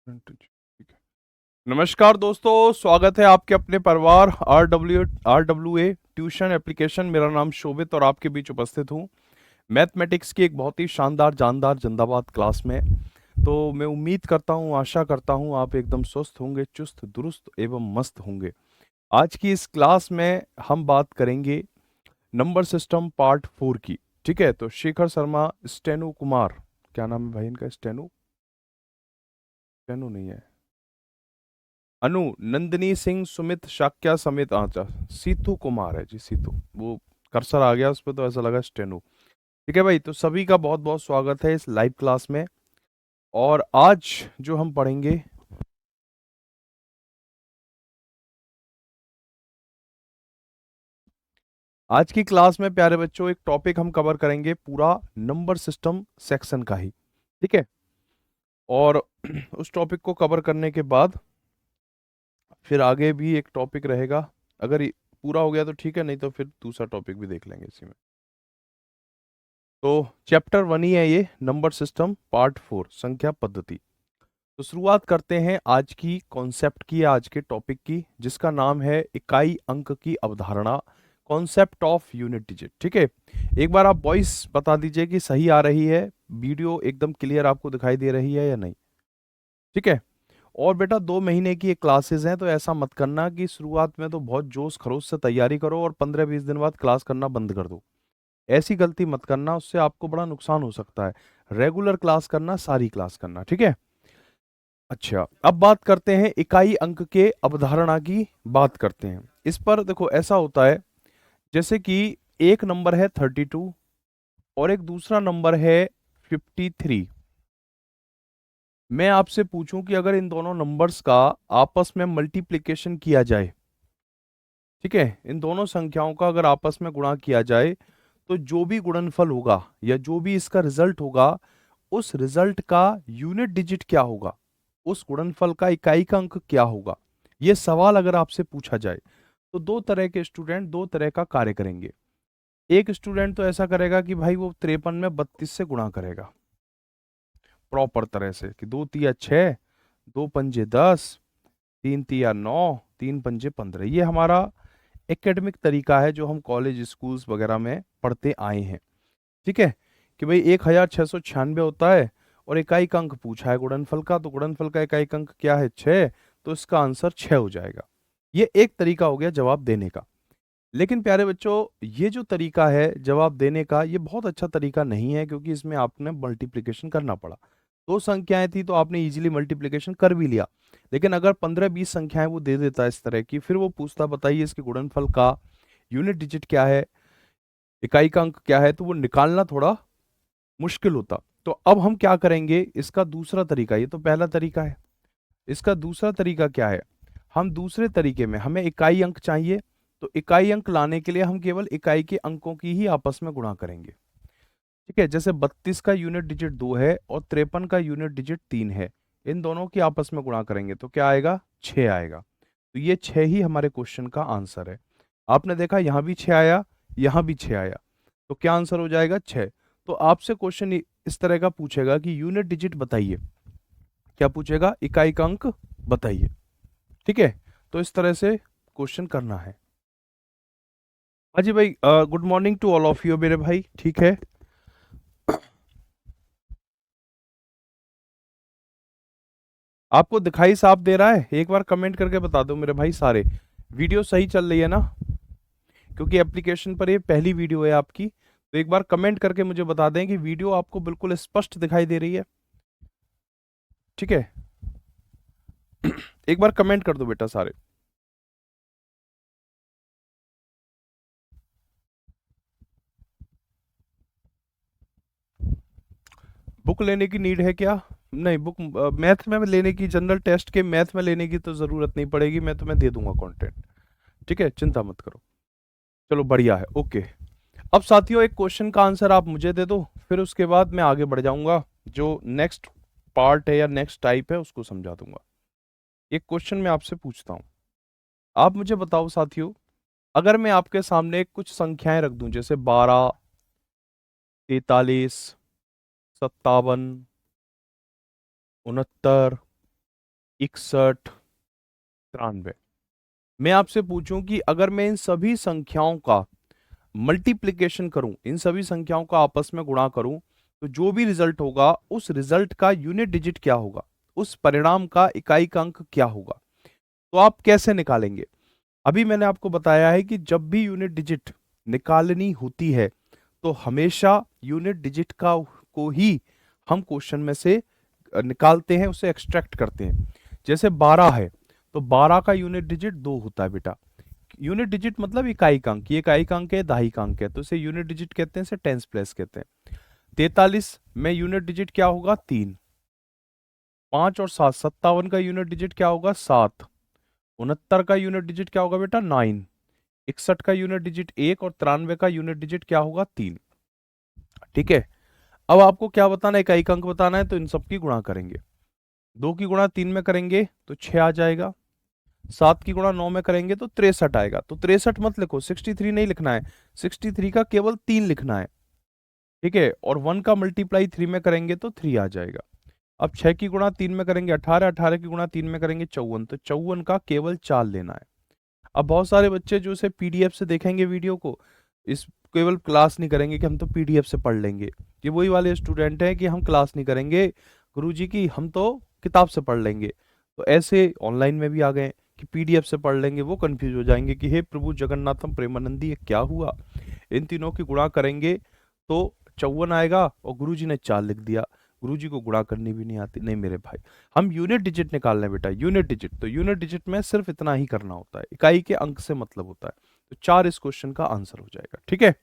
ठीक है। नमस्कार दोस्तों, स्वागत है आपके अपने परिवार R W A tuition application. मेरा नाम शोभित और आपके बीच उपस्थित हूँ मैथमेटिक्स की एक बहुत ही शानदार जानदार जिंदाबाद क्लास में। तो मैं उम्मीद करता हूँ, आशा करता हूँ आप एकदम स्वस्थ होंगे, चुस्त दुरुस्त एवं मस्त होंगे। आज की इस क्लास में हम बात करेंगे नंबर सिस्टम पार्ट 4 की। ठीक है, तो शेखर शर्मा, स्टेनु कुमार, क्या नाम है भाई इनका? स्टेनु, स्टेनु नहीं है, अनु, नंदिनी सिंह, सुमित, शाक्या समेत आचा, सीतू कुमार है जी, सीतू। वो कर्सर आ गया उस पर तो ऐसा लगा स्टेनो। ठीक है भाई, तो सभी का बहुत बहुत स्वागत है इस लाइव क्लास में। और आज जो हम पढ़ेंगे, आज की क्लास में प्यारे बच्चों एक टॉपिक हम कवर करेंगे पूरा नंबर सिस्टम सेक्शन का ही। ठीक है, और उस टॉपिक को कवर करने के बाद फिर आगे भी एक टॉपिक रहेगा। अगर ये पूरा हो गया तो ठीक है, नहीं तो फिर दूसरा टॉपिक भी देख लेंगे इसी में। तो चैप्टर 1 ही है ये, नंबर सिस्टम पार्ट 4, संख्या पद्धति। तो शुरुआत करते हैं आज की कॉन्सेप्ट की, आज के टॉपिक की, जिसका नाम है इकाई अंक की अवधारणा, कॉन्सेप्ट ऑफ यूनिट डिजिट। ठीक है, एक बार आप वॉइस बता दीजिए कि सही आ रही है, वीडियो एकदम क्लियर आपको दिखाई दे रही है या नहीं। ठीक है, और बेटा 2 महीने की ये क्लासेस हैं, तो ऐसा मत करना कि शुरुआत में तो बहुत जोश खरोश से तैयारी करो और 15-20 दिन बाद क्लास करना बंद कर दो। ऐसी गलती मत करना, उससे आपको बड़ा नुकसान हो सकता है। रेगुलर क्लास करना, सारी क्लास करना। ठीक है, अच्छा अब बात करते हैं इकाई अंक के अवधारणा की, बात करते हैं इस पर। देखो ऐसा होता है जैसे कि एक नंबर है 32 और एक दूसरा नंबर है 53। मैं आपसे पूछूं कि अगर इन दोनों नंबर्स का आपस में मल्टीप्लिकेशन किया जाए, ठीक है, इन दोनों संख्याओं का अगर आपस में गुणा किया जाए, तो जो भी गुणनफल होगा या जो भी इसका रिजल्ट होगा, उस रिजल्ट का यूनिट डिजिट क्या होगा, उस गुणनफल का इकाई का अंक क्या होगा। यह सवाल अगर आपसे पूछा जाए तो दो तरह के स्टूडेंट दो तरह का कार्य करेंगे। एक स्टूडेंट तो ऐसा करेगा कि भाई वो 53 में 32 से गुणा करेगा प्रॉपर तरह से, कि 2 तिया 6, 2 पंजे 10, 3 तिया 9, 3 पंजे 15। ये हमारा एकेडमिक तरीका है जो हम कॉलेज स्कूल्स वगैरह में पढ़ते आए हैं। ठीक है, कि भाई 1696 होता है और इकाई का अंक पूछा है गुणनफल का, तो गुणनफल का इकाई का अंक क्या है? 6, तो इसका आंसर 6 हो जाएगा। ये एक तरीका हो गया जवाब देने का। लेकिन प्यारे बच्चों, ये जो तरीका है जवाब देने का, ये बहुत अच्छा तरीका नहीं है, क्योंकि इसमें आपने मल्टीप्लिकेशन करना पड़ा। दो संख्याएं थी तो आपने इजीली मल्टीप्लिकेशन कर भी लिया, लेकिन अगर 15-20 संख्याएं वो दे देता इस तरह की, फिर वो पूछता बताइए इसके गुणनफल का यूनिट डिजिट क्या है, इकाई का अंक क्या है, तो वो निकालना थोड़ा मुश्किल होता। तो अब हम क्या करेंगे, इसका दूसरा तरीका, ये तो पहला तरीका है, इसका दूसरा तरीका क्या है, हम दूसरे तरीके में, हमें इकाई अंक चाहिए, तो इकाई अंक लाने के लिए हम केवल इकाई के अंकों की ही आपस में गुणा करेंगे। ठीक है, जैसे 32 का यूनिट डिजिट 2 है और 53 का यूनिट डिजिट 3 है, इन दोनों की आपस में गुणा करेंगे तो क्या आएगा? 6 आएगा। तो ये 6 ही हमारे क्वेश्चन का आंसर है। आपने देखा यहां भी 6 आया, यहां भी 6 आया, तो क्या आंसर हो जाएगा? 6। तो आपसे क्वेश्चन इस तरह का पूछेगा कि यूनिट डिजिट बताइए, क्या पूछेगा? इकाई का अंक बताइए। ठीक है, तो इस तरह से क्वेश्चन करना है। हाँ जी भाई, good morning to all of you मेरे भाई। ठीक है, आपको दिखाई साफ दे रहा है? एक बार कमेंट करके बता दो मेरे भाई सारे, वीडियो सही चल रही है ना? क्योंकि एप्लीकेशन पर ये पहली वीडियो है आपकी, तो एक बार कमेंट करके मुझे बता दें कि वीडियो आपको बिल्कुल स्पष्ट दिखाई दे रही है। ठीक है, एक बार कमेंट कर दो बेटा सारे। बुक लेने की नीड है क्या? नहीं, बुक मैथ में लेने की, जनरल टेस्ट के मैथ में लेने की तो जरूरत नहीं पड़ेगी, मैं तुम्हें दे दूंगा कंटेंट। ठीक है, चिंता मत करो। चलो बढ़िया है, ओके। अब साथियों एक क्वेश्चन का आंसर आप मुझे दे दो, फिर उसके बाद मैं आगे बढ़ जाऊंगा, जो नेक्स्ट पार्ट है या नेक्स्ट टाइप है उसको समझा दूंगा। एक क्वेश्चन मैं आपसे पूछता हूं, आप मुझे बताओ साथियों, अगर मैं आपके सामने कुछ संख्याएं रख दूं, जैसे 12, 43, 57, 69, 61, 93। मैं आपसे पूछूं कि अगर मैं इन सभी संख्याओं का मल्टीप्लिकेशन करूं, इन सभी संख्याओं का आपस में गुणा करूं, तो जो भी रिजल्ट होगा उस रिजल्ट का यूनिट डिजिट क्या होगा, उस परिणाम का इकाई का अंक क्या होगा, तो आप कैसे निकालेंगे? अभी मैंने आपको बताया है कि जब भी यूनिट डिजिट निकालनी होती है तो हमेशा यूनिट डिजिट का को ही हम क्वेश्चन में से निकालते हैं, उसे एक्सट्रैक्ट करते हैं। जैसे 12 है तो 12 का यूनिट डिजिट 2 होता है बेटा। यूनिट डिजिट मतलब इकाई का अंक, ये इकाई का अंक है, दहाई का अंक है, तो इसे यूनिट डिजिट कहते हैं, इसे टेंस प्लेस कहते हैं। 43 में यूनिट डिजिट क्या होगा? 3। 5 और 7, 57 का यूनिट डिजिट क्या होगा? 7। 69 का यूनिट डिजिट क्या होगा बेटा? 9। 61 का यूनिट डिजिट 1 और 93 का यूनिट डिजिट क्या होगा? 3। ठीक है, अब आपको क्या बताना है? इकाई का अंक बताना है, तो इन सब की गुणा करेंगे। 2 की गुणा 3 में करेंगे तो 6 आ जाएगा। 7 की गुणा 9 में करेंगे तो 63 आएगा। तो 63 मत लिखो, 63 नहीं लिखना है, 63 का केवल 3 लिखना है। ठीक है, और 1 का मल्टीप्लाई 3 में करेंगे तो 3 आ जाएगा। अब 6 की गुणा 3 में करेंगे 18, 18 की गुणा 3 में करेंगे 54, तो 54 का केवल 4 लेना है। अब बहुत सारे बच्चे जो इसे पीडीएफ से देखेंगे वीडियो को, इस केवल क्लास नहीं करेंगे कि हम तो पीडीएफ से पढ़ लेंगे। ये वही वाले स्टूडेंट हैं कि हम क्लास नहीं करेंगे गुरुजी की, हम तो किताब से पढ़ लेंगे। तो ऐसे ऑनलाइन में भी आ गए कि पीडीएफ से पढ़ लेंगे, वो कंफ्यूज हो जाएंगे कि हे प्रभु जगन्नाथम प्रेमानंदी ये क्या हुआ। इन तीनों की गुणा करेंगे तो 54 आएगा, और गुरुजी ने 4 लिख दिया। गुरुजी को गुणा करनी भी नहीं आती। नहीं मेरे भाई, हम यूनिट डिजिट निकाल रहे हैं बेटा, यूनिट डिजिट। तो यूनिट डिजिट में सिर्फ इतना ही करना होता है, इकाई के अंक से मतलब होता है। तो 4 इस क्वेश्चन का आंसर हो जाएगा। ठीक है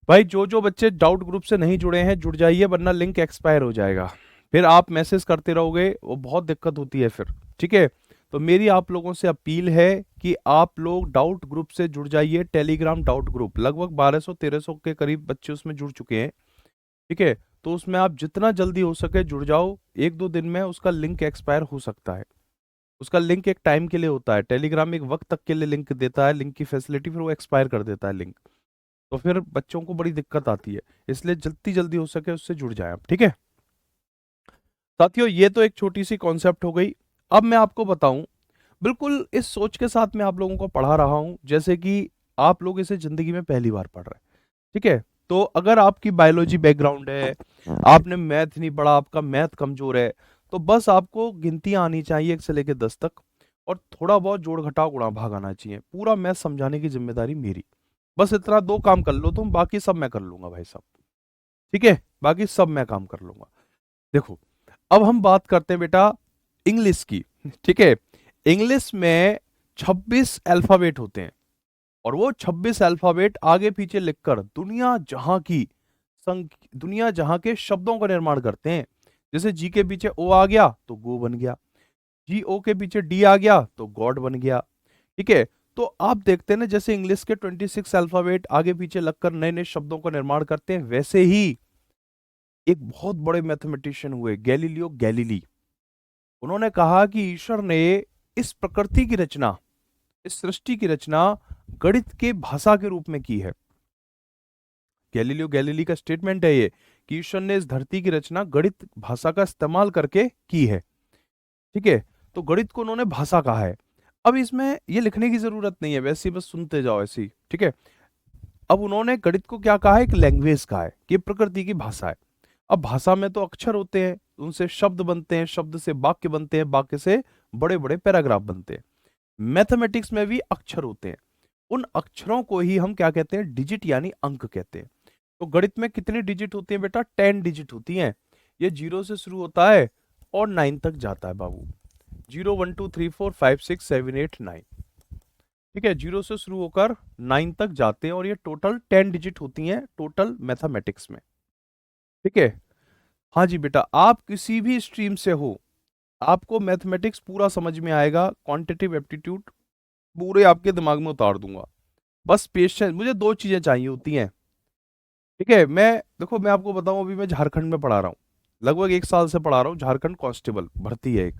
भाई, जो जो बच्चे डाउट ग्रुप से नहीं जुड़े हैं जुड़ जाइए, वरना लिंक एक्सपायर हो जाएगा, फिर आप मैसेज करते रहोगे, वो बहुत दिक्कत होती है फिर। ठीक है, तो मेरी आप लोगों से अपील है कि आप लोग डाउट ग्रुप से जुड़ जाइए। टेलीग्राम डाउट ग्रुप लगभग 1200-1300 के करीब बच्चे उसमें जुड़ चुके हैं। ठीक है, तो उसमें आप जितना जल्दी हो सके जुड़ जाओ। 1-2 दिन में उसका लिंक एक्सपायर हो सकता है। उसका लिंक एक टाइम के लिए होता है, टेलीग्राम एक वक्त तक के लिए लिंक देता है, लिंक की फैसिलिटी, फिर वो एक्सपायर कर देता है लिंक। तो फिर बच्चों को बड़ी दिक्कत आती है, इसलिए जितनी जल्दी हो सके उससे जुड़ जाए आप। ठीक है साथियों, ये तो एक छोटी सी कॉन्सेप्ट हो गई। अब मैं आपको बताऊं, बिल्कुल इस सोच के साथ मैं आप लोगों को पढ़ा रहा हूं जैसे कि आप लोग इसे जिंदगी में पहली बार पढ़ रहे हैं। ठीक है, तो अगर आपकी बायोलॉजी बैकग्राउंड है, आपने मैथ नहीं पढ़ा, आपका मैथ कमजोर है, तो बस आपको गिनतियां आनी चाहिए 1 से लेकर 10 तक, और थोड़ा बहुत जोड़ घटाव गुणा भाग आना चाहिए। पूरा मैथ समझाने की जिम्मेदारी मेरी। बस इतना 2 काम कर लो तुम, बाकी सब मैं कर लूंगा भाई साहब। ठीक है, बाकी सब मैं काम कर लूंगा। देखो, अब हम बात करते हैं बेटा इंग्लिश की। ठीक है, इंग्लिश में 26 अल्फाबेट होते हैं, और वो 26 अल्फाबेट आगे पीछे लिखकर दुनिया जहां के शब्दों का निर्माण करते हैं। जैसे जी के पीछे ओ आ गया तो गो बन गया, जी ओ के पीछे डी आ गया तो गॉड बन गया। ठीक है, तो आप देखते हैं ना, जैसे इंग्लिश के 26 अल्फाबेट आगे पीछे लगकर नए नए शब्दों का निर्माण करते हैं, वैसे ही एक बहुत बड़े मैथमेटिशियन हुए गैलीलियो गैलीली। उन्होंने कहा कि ईश्वर ने इस प्रकृति की रचना, इस सृष्टि की रचना गणित के भाषा के रूप में की है। गैलीलियो गैलीली का स्टेटमेंट है ये कि ईश्वर ने इस धरती की रचना गणित भाषा का इस्तेमाल करके की है। ठीक है, तो गणित को उन्होंने भाषा कहा है। अब इसमें ये लिखने की जरूरत नहीं है, वैसे ही बस सुनते जाओ ऐसी। ठीक है, अब उन्होंने गणित को क्या कहा है? एक लैंग्वेज कहा है कि प्रकृति की भाषा है। अब भाषा में तो अक्षर होते हैं, उनसे शब्द बनते हैं, शब्द से वाक्य बनते हैं, वाक्य से बड़े बड़े पैराग्राफ बनते हैं। मैथमेटिक्स में भी अक्षर होते हैं, उन अक्षरों को ही हम क्या कहते हैं? डिजिट यानी अंक कहते हैं। तो गणित में कितनी डिजिट होती है बेटा? 10 डिजिट होती हैं। ये 0 से शुरू होता है और 9 तक जाता है बाबू। 0 1 2 3 4 5 6 7 8 9। ठीक है, 0 से शुरू होकर 9 तक जाते हैं, और ये टोटल 10 डिजिट होती हैं टोटल मैथमेटिक्स में। ठीक है, हाँ जी बेटा, आप किसी भी स्ट्रीम से हो, आपको मैथमेटिक्स पूरा समझ में आएगा, क्वांटिटेटिव एप्टीट्यूड पूरे आपके दिमाग में उतार दूंगा। बस पेशेंस, मुझे 2 चीजें चाहिए होती हैं। ठीक है, देखो मैं आपको बताऊं, अभी मैं झारखंड में पढ़ा रहा हूँ, लगभग 1 साल से पढ़ा रहा हूँ। झारखंड कांस्टेबल भर्ती है एक।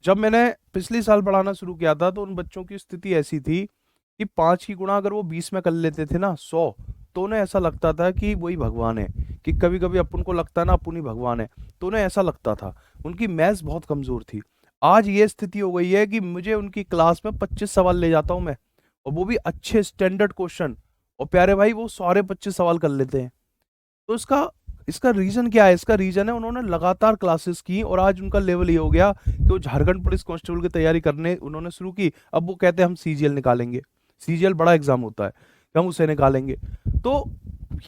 जब मैंने पिछले साल पढ़ाना शुरू किया था तो उन बच्चों की स्थिति ऐसी थी कि 5 की गुणा अगर वो 20 में कर लेते थे ना, 100, तो उन्हें ऐसा लगता था कि वही भगवान है, कि कभी कभी अपन को लगता है ना अपन ही भगवान है, तो उन्हें ऐसा लगता था। उनकी मैथ्स बहुत कमजोर थी। आज ये स्थिति हो गई है कि मुझे उनकी क्लास में 25 सवाल ले जाता हूं मैं, और वो भी अच्छे स्टैंडर्ड क्वेश्चन, और प्यारे भाई वो सारे 25 सवाल कर लेते हैं। तो इसका इसका रीजन क्या है? इसका रीजन है उन्होंने लगातार क्लासेस की, और आज उनका लेवल ये हो गया कि वो झारखंड पुलिस कांस्टेबल की तैयारी करने उन्होंने शुरू की। अब वो कहते हैं हम सीजीएल निकालेंगे, सीजीएल बड़ा एग्जाम होता है, हम उसे निकालेंगे। तो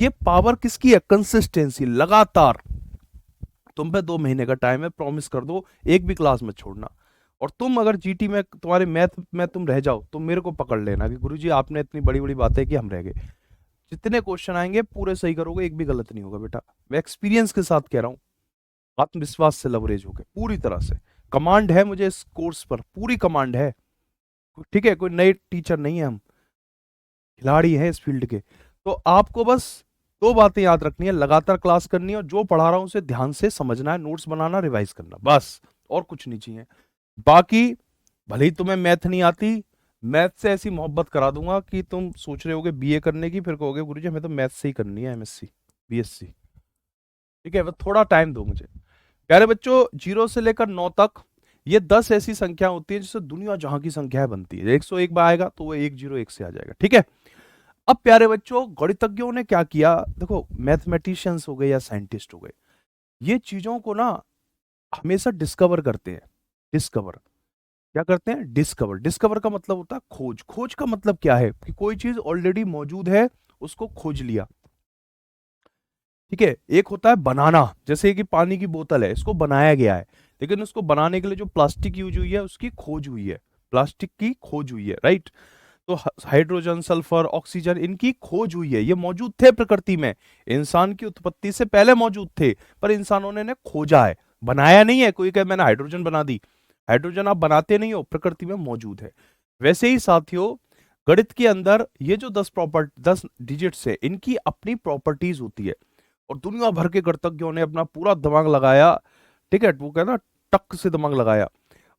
ये पावर किसकी है? कंसिस्टेंसी, लगातार। तुम पे 2 महीने का टाइम है, प्रॉमिस कर दो एक भी क्लास मत छोड़ना। और तुम अगर जीटी में तुम्हारे मैथ में तुम रह जाओ तो मेरे को पकड़ लेना कि गुरुजी आपने इतनी बड़ी बड़ी बातें की, हम रह गए। जितने क्वेश्चन आएंगे पूरे सही करोगे, एक भी गलत नहीं होगा बेटा, मैं एक्सपीरियंस के साथ कह रहा हूँ। आत्मविश्वास से लवरेज हो गए पूरी तरह से। कमांड है मुझे इस कोर्स पर, पूरी कमांड है। ठीक है, कोई नए टीचर नहीं है, हम खिलाड़ी हैं इस फील्ड के। तो आपको बस 2 बातें याद रखनी है, लगातार क्लास करनी है और जो पढ़ा रहा हूं उसे ध्यान से समझना है, नोट्स बनाना, रिवाइज करना, बस और कुछ नहीं चाहिए। बाकी भले ही तुम्हें मैथ नहीं आती, मैथ से ऐसी मोहब्बत करा दूंगा कि तुम सोच रहे होगे बीए करने की, फिर कहोगे गुरुजी हमें तो मैथ से ही करनी है, एमएससी, बीएससी। ठीक है, बस थोड़ा टाइम दो मुझे। प्यारे बच्चों, 0 से लेकर 9 तक ये 10 ऐसी संख्या होती है जिससे दुनिया जहां की संख्याएं बनती है। 101 बार आएगा तो वो 101 से आ जाएगा। ठीक है, अब प्यारे बच्चों गणितज्ञों ने क्या किया, देखो मैथमेटिशियंस हो गए या साइंटिस्ट हो गए, ये चीजों को ना हमेशा डिस्कवर करते हैं। डिस्कवर क्या करते हैं? डिस्कवर। डिस्कवर का मतलब होता है खोज। खोज का मतलब क्या है? कि कोई चीज ऑलरेडी मौजूद है, उसको खोज लिया। ठीक है, एक होता है बनाना, जैसे कि पानी की बोतल है, इसको बनाया गया है, लेकिन उसको बनाने के लिए जो प्लास्टिक यूज हुई है उसकी खोज हुई है, प्लास्टिक की खोज हुई है, राइट। तो हाइड्रोजन, सल्फर, ऑक्सीजन, इनकी खोज हुई है, ये मौजूद थे प्रकृति में, इंसान की उत्पत्ति से पहले मौजूद थे, पर इंसानों ने इन्हें खोजा है, बनाया नहीं है। कोई कहे मैंने हाइड्रोजन बना दी, हाइड्रोजन आप बनाते नहीं हो, प्रकृति में मौजूद है। वैसे ही साथियों गणित के अंदर ये जो 10 डिजिट्स है, इनकी अपनी प्रॉपर्टीज होती है, और दुनिया भर के गणितज्ञों ने अपना पूरा दिमाग लगाया। ठीक है, वो कहना टक से दिमाग लगाया,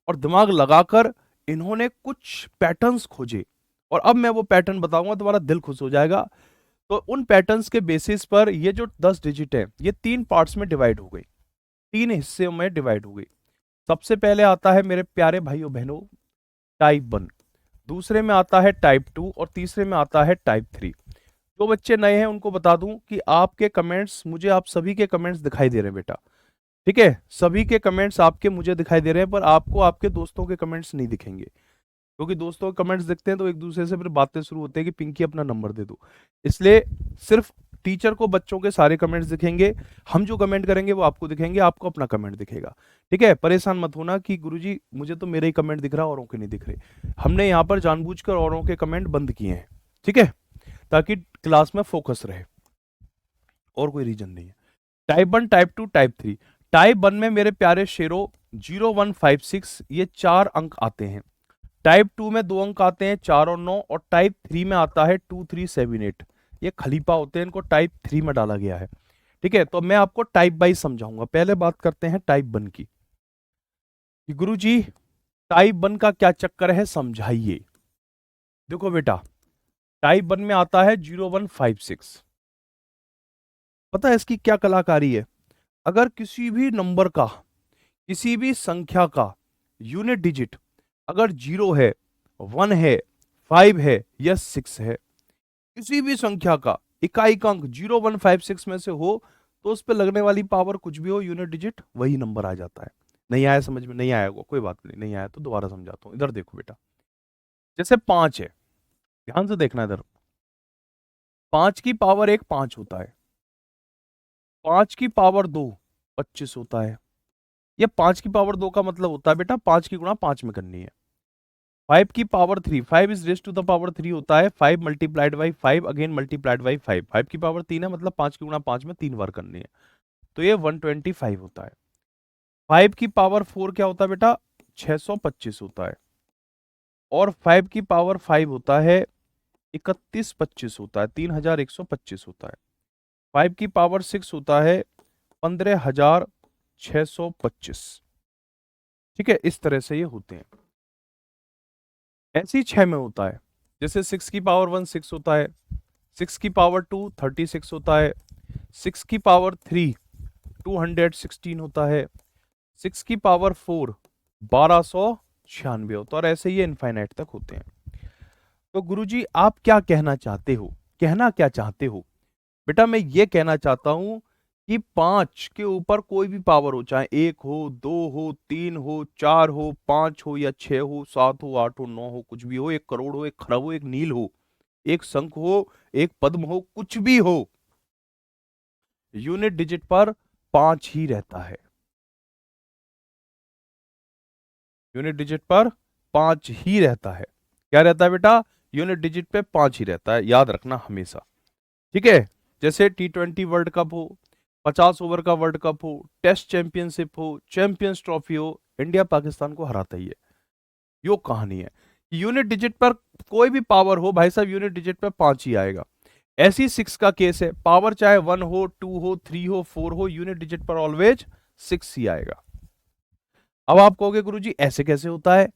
और दिमाग लगाकर इन्होंने कुछ पैटर्न्स खोजे, और अब मैं वो पैटर्न बताऊंगा, तुम्हारा दिल खुश हो जाएगा। तो उन पैटर्न्स के बेसिस पर ये जो 10 डिजिट है ये 3 पार्ट्स में डिवाइड हो गई, 3 हिस्से में डिवाइड हो गई। सबसे पहले आता है मेरे प्यारे भाइयों बहनों टाइप 1, दूसरे में आता है टाइप 2, और तीसरे में आता है टाइप 3। जो बच्चे नए हैं उनको बता दूं कि आपके कमेंट्स मुझे, आप सभी के कमेंट्स दिखाई दे रहे हैं बेटा। ठीक है, सभी के कमेंट्स आपके मुझे दिखाई दे रहे हैं, पर आपको आपके दोस्तों के कमेंट्स नहीं दिखेंगे, क्योंकि दोस्तों के कमेंट्स दिखते हैं तो एक दूसरे से फिर बातें शुरू होती है कि पिंकी अपना नंबर दे दो। इसलिए सिर्फ टीचर को बच्चों के सारे कमेंट्स दिखेंगे, हम जो कमेंट करेंगे वो आपको दिखेंगे, आपको अपना कमेंट दिखेगा। ठीक है, परेशान मत होना कि गुरुजी मुझे तो मेरे ही कमेंट दिख रहा है, औरों के नहीं दिख रहे। हमने यहाँ पर जानबूझकर औरों के कमेंट बंद किए हैं, ठीक है, ताकि क्लास में फोकस रहे, और कोई रीजन नहीं है। Type 1, type 2, type 3। टाइप 1 में मेरे प्यारे शेरों 0156 ये 4 अंक आते हैं, टाइप 2 में 2 अंक आते हैं 4 और 9, और टाइप 3 में आता है 2378। ये खलीफा होते हैं, इनको टाइप 3 में डाला गया है। ठीक है, तो मैं आपको टाइप वाइज समझाऊंगा। पहले बात करते हैं टाइप 1 की, कि गुरुजी टाइप 1 का क्या चक्कर है, समझाइए। देखो बेटा, टाइप 1 में आता है 0156, पता है इसकी क्या कलाकारी है? अगर किसी भी नंबर का, किसी भी संख्या का यूनिट डिजिट अगर 0 है, 1 है, 5 है या 6 है, किसी भी संख्या का इकाई का अंक 0156 में से हो, तो उस पर लगने वाली पावर कुछ भी हो, यूनिट डिजिट वही नंबर आ जाता है। नहीं आया समझ में? नहीं आया होगा, कोई बात नहीं, नहीं आया तो दोबारा समझाता हूं। इधर देखो बेटा, जैसे 5 है, ध्यान से देखना इधर, 5 की पावर 1 5 होता है, 5 की पावर 2 25 होता है। ये 5 की पावर 2 का मतलब होता है बेटा 5 की गुणा 5 में करनी है। 5 की power 3, 5 is raise to the power 3 होता है, 5 multiplied by 5 again multiplied by 5। 5 की पावर 3 है, मतलब 5 की गुणा 5 में 3 बार करनी है, तो ये 125 होता है। 5 की पावर 4 क्या होता है बेटा? 625 होता है। और 5 की पावर 5 होता है 3125 होता है, 3125 होता है। 5 की पावर 6 होता है 15625। ठीक है, इस तरह से ये होते हैं। ऐसे ही 6 में होता है, जैसे 6 की पावर 1 6 होता है, 6 की पावर 2 36 होता है, 6 की पावर 3 216 होता है, 6 की पावर 4 1296 होता है, और ऐसे ये इनफाइनाइट तक होते हैं। तो गुरुजी आप क्या कहना चाहते हो, कहना क्या चाहते हो? बेटा मैं ये कहना चाहता हूं कि 5 के ऊपर कोई भी पावर हो, चाहे 1 हो, 2 हो, 3 हो, 4 हो, 5 हो या 6 हो, 7 हो, 8 हो, 9 हो, कुछ भी हो, 1 करोड़ हो, 1 खरब हो, 1 नील हो, 1 शंख हो, 1 पद्म हो, कुछ भी हो, यूनिट डिजिट पर 5 ही रहता है। यूनिट डिजिट पर 5 ही रहता है। क्या रहता है बेटा? यूनिट डिजिट पे 5 ही रहता है, याद रखना हमेशा। ठीक है, जैसे T20 वर्ल्ड कप हो, 50 ओवर का वर्ल्ड कप हो, टेस्ट चैंपियनशिप हो, चैंपियंस ट्रॉफी हो, इंडिया पाकिस्तान को हराता ही है। यो कहानी है। यूनिट डिजिट पर कोई भी पावर हो भाई साहब, यूनिट डिजिट पर 5 ही आएगा। ऐसी 6 का केस है, पावर चाहे 1 हो, 2 हो, 3 हो, 4 हो, यूनिट डिजिट पर ऑलवेज 6 ही आएगा। अब आप कहोगे गुरुजी ऐसे कैसे होता है?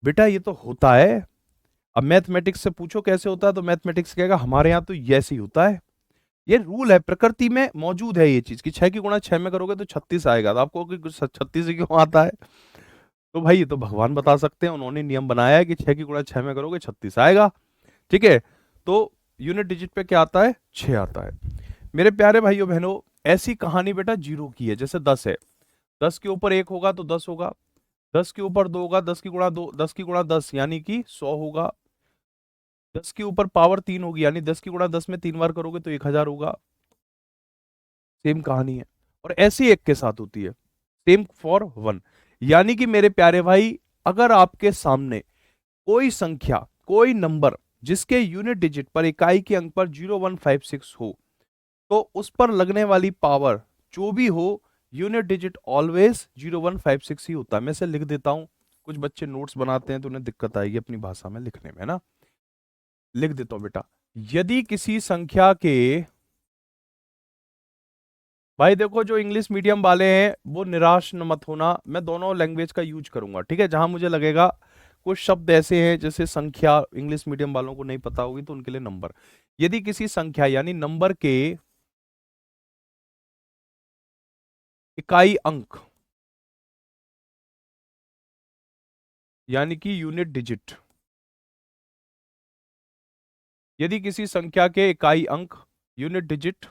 बेटा ये तो होता है। अब मैथमेटिक्स से पूछो कैसे होता है, तो मैथमेटिक्स कहेगा हमारे यहाँ तो ऐसे ही होता है। ये रूल है, प्रकृति में मौजूद है ये चीज कि 6 की गुणा 6 में करोगे तो 36 आएगा। तो आपको 36 ही क्यों आता है? तो भाई ये तो भगवान बता सकते हैं, उन्होंने नियम बनाया है कि 6 की गुणा 6 में करोगे 36 आएगा। ठीक है, तो यूनिट डिजिट पे क्या आता है? 6 आता है। मेरे प्यारे भाइयों बहनों, ऐसी कहानी बेटा जीरो की है। जैसे 10 है, 10 के ऊपर 1 होगा तो 10 होगा, 10 के ऊपर 2 होगा, 10 की गुणा 2, 10 की गुणा 10 यानी कि 100 होगा, 10 के ऊपर पावर 3 होगी, यानी 10 की गुणा 10 में 3 बार करोगे तो 1000 होगा। सेम कहानी है, और ऐसी एक के साथ होती है, सेम फॉर 1। यानी कि मेरे प्यारे भाई, अगर आपके सामने कोई संख्या, कोई नंबर जिसके यूनिट डिजिट पर, इकाई के अंक पर 0156 हो, तो उस पर लगने वाली पावर जो भी हो, यूनिट डिजिट ऑलवेज 0156 ही होता है। मैं इसे लिख देता हूं, कुछ बच्चे नोट्स बनाते हैं तो उन्हें दिक्कत आएगी अपनी भाषा में लिखने में, है ना। लिख देता हूं बेटा, यदि किसी संख्या के, भाई देखो जो इंग्लिश मीडियम वाले हैं वो निराश न मत होना, मैं दोनों लैंग्वेज का यूज करूंगा। ठीक है, जहां मुझे लगेगा कुछ शब्द ऐसे हैं जैसे संख्या इंग्लिश मीडियम वालों को नहीं पता होगी, तो उनके लिए नंबर। यदि किसी संख्या यानी नंबर के इकाई अंक यानी कि यूनिट डिजिट, यदि किसी संख्या के इकाई अंक यूनिट डिजिट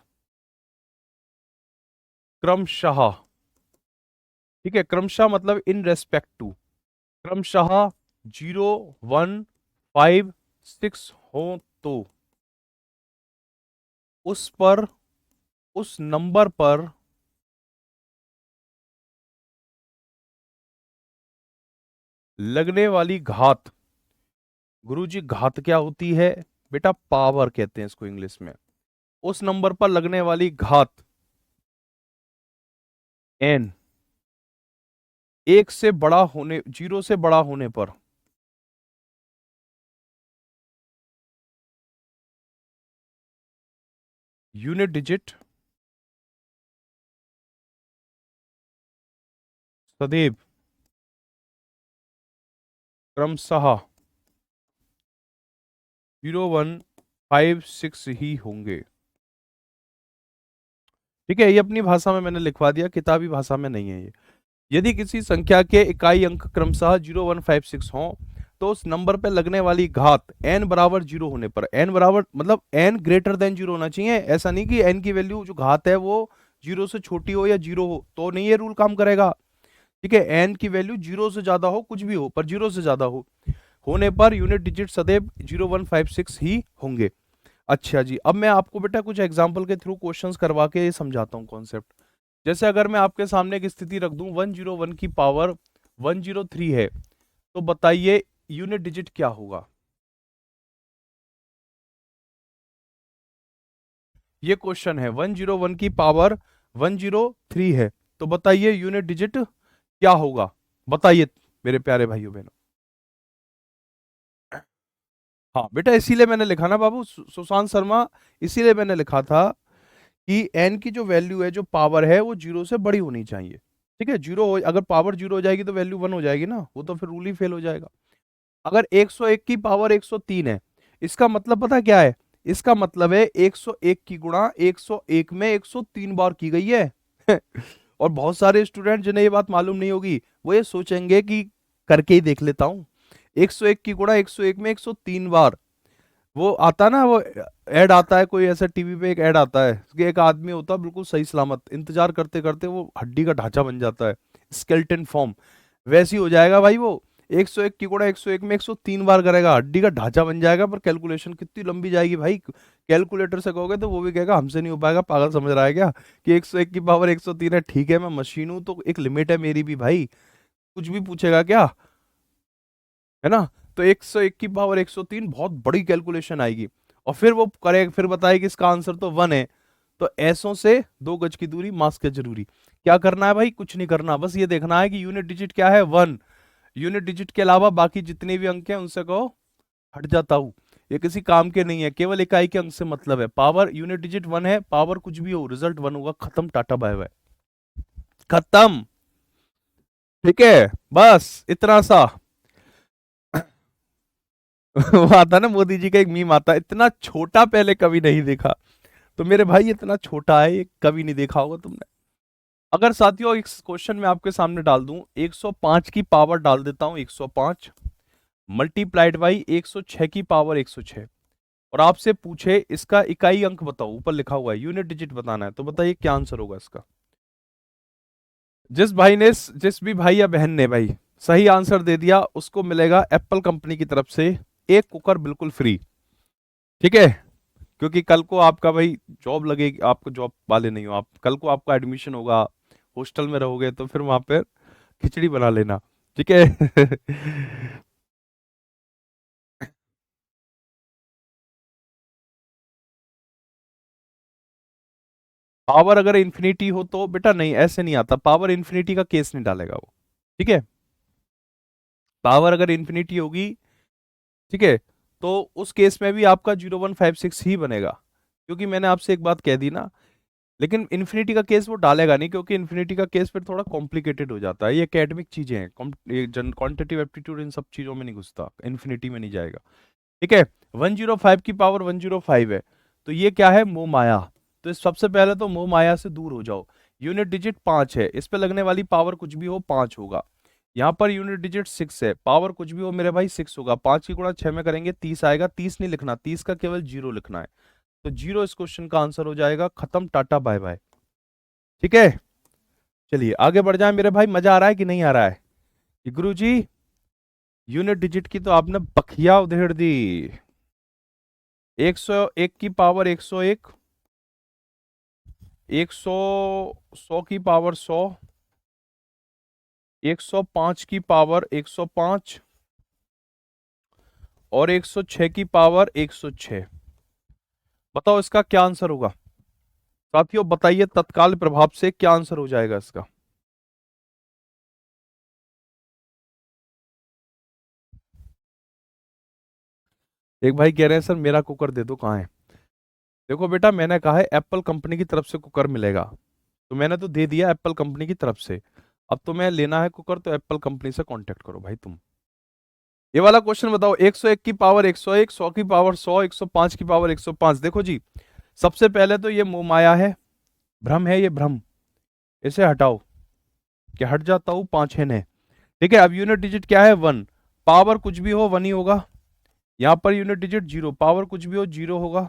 क्रमशः, ठीक है, क्रमशः मतलब इन रेस्पेक्ट टू, क्रमशः 0 1 5 6 हो, तो उस पर, उस नंबर पर लगने वाली घात, गुरुजी घात क्या होती है? बेटा पावर कहते हैं इसको इंग्लिश में। उस नंबर पर लगने वाली घात n, एक से बड़ा होने, 0 से बड़ा होने पर, यूनिट डिजिट सदैव क्रमशः 0156 ही होंगे। ठीक है, ये अपनी भाषा में मैंने लिखवा दिया, किताबी भाषा में नहीं है ये। यदि किसी संख्या के इकाई अंक क्रमशः 0156 हो, तो उस नंबर पे लगने वाली घात n बराबर 0 होने पर, n बराबर मतलब n ग्रेटर देन 0 होना चाहिए। ऐसा नहीं कि n की वैल्यू जो घात है वो 0 से छोटी हो या 0 हो, तो नहीं ये रूल काम करेगा। ठीक है, n की वैल्यू 0 से ज्यादा हो, कुछ भी हो, पर 0 से ज्यादा हो, होने पर यूनिट डिजिट सदैव 0156 ही होंगे। अच्छा जी, अब मैं आपको बेटा कुछ एग्जाम्पल के थ्रू क्वेश्चंस करवा के समझाता हूँ कॉन्सेप्ट। जैसे अगर मैं आपके सामने एक स्थिति रख दूं, 101 की पावर 103 है, तो बताइए यूनिट डिजिट क्या होगा? ये क्वेश्चन है, 101 की पावर 103 है, तो बताइए यूनिट डिजिट क्या होगा? बताइए मेरे प्यारे भाइयों बहनों। हाँ बेटा, इसीलिए मैंने लिखा ना बाबू, सुशांत शर्मा, इसीलिए मैंने लिखा था कि एन की जो वैल्यू है, जो पावर है, वो 0 से बड़ी होनी चाहिए। ठीक है, जीरो हो, अगर पावर 0 हो जाएगी तो वैल्यू 1 हो जाएगी ना, वो तो फिर रूल ही फेल हो जाएगा। अगर 101 की पावर 103 है, इसका मतलब पता क्या है? इसका मतलब है 101 की गुणा 101 में 103 बार की गई है। और बहुत सारे स्टूडेंट जिन्हें ये बात मालूम नहीं होगी वो ये सोचेंगे कि करके ही देख लेता हूँ। 101 की गुणा 101 में 103 बार। वो आता ना, वो ऐड आता है, कोई ऐसा टीवी पे एक ऐड आता है कि एक आदमी होता है बिल्कुल सही सलामत, इंतजार करते करते वो हड्डी का ढांचा बन जाता है, स्केलेटन फॉर्म। वैसी हो जाएगा भाई वो। 101 की गुणा 101 में 103 बार करेगा, हड्डी का ढांचा बन जाएगा, पर कैलकुलेशन कितनी लंबी जाएगी भाई। कैलकुलेटर से कहोगे तो वो भी कहेगा हमसे नहीं हो पाएगा, पागल समझ रहा है क्या कि 101 की पावर 103 है। ठीक है, मैं मशीन हूं तो एक लिमिट है मेरी भी भाई, कुछ भी पूछेगा क्या, है ना। तो 101 की पावर 103 बहुत बड़ी कैलकुलेशन आएगी। और फिर वो करे, फिर बताए कि इसका आंसर तो 1 है। तो ऐसों से 2 गज की दूरी मास्क है जरूरी। क्या करना है भाई, कुछ नहीं करना, बस ये देखना है कि यूनिट डिजिट क्या है, 1। यूनिट डिजिट के अलावा बाकी जितने भी अंक हैं उनसे कहो हट जाता हूं। ये किसी काम के नहीं है, केवल इकाई के अंक से मतलब है। पावर यूनिट डिजिट 1 है, पावर कुछ भी हो, रिजल्ट 1 होगा, खत्म, टाटा बाय बाय, खत्म। ठीक है, बस इतना सा। वो आता ना, मोदी जी का एक मीम आता है, इतना छोटा पहले कभी नहीं देखा। तो मेरे भाई इतना छोटा है, ये कभी नहीं देखा होगा तुमने। अगर साथियों एक क्वेश्चन मैं आपके सामने डाल दूं, 105 की पावर डाल देता हूं, 105 मल्टीप्लाइड बाई 106 की पावर 106, और आपसे पूछे इसका इकाई अंक बताओ, ऊपर लिखा हुआ है यूनिट डिजिट बताना है, तो बताइए क्या आंसर होगा इसका। जिस भी भाई या बहन ने भाई सही आंसर दे दिया उसको मिलेगा एप्पल कंपनी की तरफ से एक कुकर बिल्कुल फ्री। ठीक है, क्योंकि कल को आपका भाई जॉब लगेगी, आपको जॉब वाले नहीं हो आप, कल को आपका एडमिशन होगा, हॉस्टल में रहोगे, तो फिर वहां पर खिचड़ी बना लेना। ठीक है। पावर अगर इन्फिनिटी हो तो बेटा नहीं, ऐसे नहीं आता, पावर इन्फिनिटी का केस नहीं डालेगा वो। ठीक है, पावर अगर इन्फिनिटी होगी, ठीक है, तो उस केस में भी आपका 0156 ही बनेगा, क्योंकि मैंने आपसे एक बात कह दी ना। लेकिन इन्फिनिटी का केस वो डालेगा नहीं, क्योंकि इन्फिनिटी का केस फिर थोड़ा कॉम्प्लिकेटेड हो जाता है, ये एकेडमिक चीजें हैं, क्वांटिटेटिव एप्टीट्यूड इन सब चीजों में नहीं घुसता, इन्फिनिटी में नहीं जाएगा। ठीक है, 105 की पावर 105 है, तो ये क्या है, मोह माया। तो इस सबसे पहले तो मोह माया से दूर हो जाओ। यूनिट डिजिट 5 है, इस पे लगने वाली पावर कुछ भी हो 5 होगा। यहाँ पर यूनिट डिजिट 6 है, पावर कुछ भी हो मेरे भाई 6 होगा। 5 की गुणा 6 में करेंगे 30 आएगा, 30 नहीं लिखना, 30 का केवल 0 लिखना है। तो 0 इस क्वेश्चन का आंसर हो जाएगा, खत्म, टाटा बाय बाय। ठीक है, चलिए आगे बढ़ जाए मेरे भाई, मजा आ रहा है कि नहीं आ रहा है। गुरु जी, यूनिट डिजिट की तो आपने बखिया उधेड़ दी। 101 की पावर 101, 100 की पावर 100, 105 की पावर 105 और 106 की पावर 106। बताओ इसका क्या आंसर होगा साथियों, बताइए तत्काल प्रभाव से क्या आंसर हो जाएगा इसका। एक भाई कह रहे हैं सर मेरा कुकर दे दो, कहाँ है। देखो बेटा, मैंने कहा है एप्पल कंपनी की तरफ से कुकर मिलेगा, तो मैंने तो दे दिया एप्पल कंपनी की तरफ से। अब तुम्हें लेना है कुकर तो एप्पल कंपनी से कांटेक्ट करो भाई तुम। ये वाला क्वेश्चन बताओ, 101 की पावर 101, 100 की पावर 100, 105 की पावर 105। देखो जी, सबसे पहले तो ये मोह माया है, भ्रम है, ये भ्रम, इसे हटाओ, क्या हट जाता हूं, 5 है ने। ठीक है, अब यूनिट डिजिट क्या है, 1। पावर कुछ भी हो 1 ही होगा। यहां पर यूनिट डिजिट 0, पावर कुछ भी हो 0 होगा।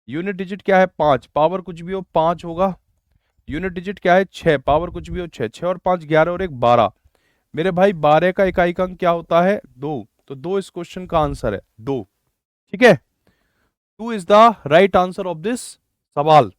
यूनिट डिजिट क्या है, 5, पावर कुछ भी हो 5 होगा। यूनिट डिजिट क्या है, 6, पावर कुछ भी हो 6, 6 और 5 11 और 1 12। मेरे भाई 12 का इकाई का अंक क्या होता है, 2, तो 2 इस क्वेश्चन का आंसर है, 2। ठीक है, 2 is the right answer of this सवाल।